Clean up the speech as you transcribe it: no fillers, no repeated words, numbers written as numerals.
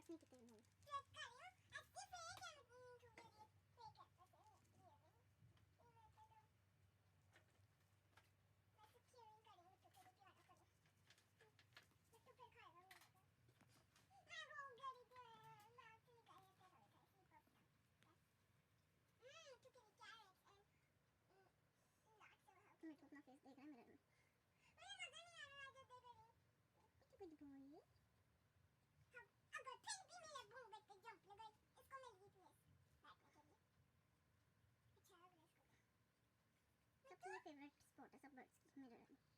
Birds नहीं कितने हैं। मिठू अपना फेस देख रहा है मिरर में। Good boy. अगर फिर भी मैं लगूं बेटे जंप लगाई इसको मिल गई प्लेस बैठने के लिए। अच्छा लग रहा है इसको। सबसे फेवरेट स्पॉट है सब बर्ड्स की मिरर में।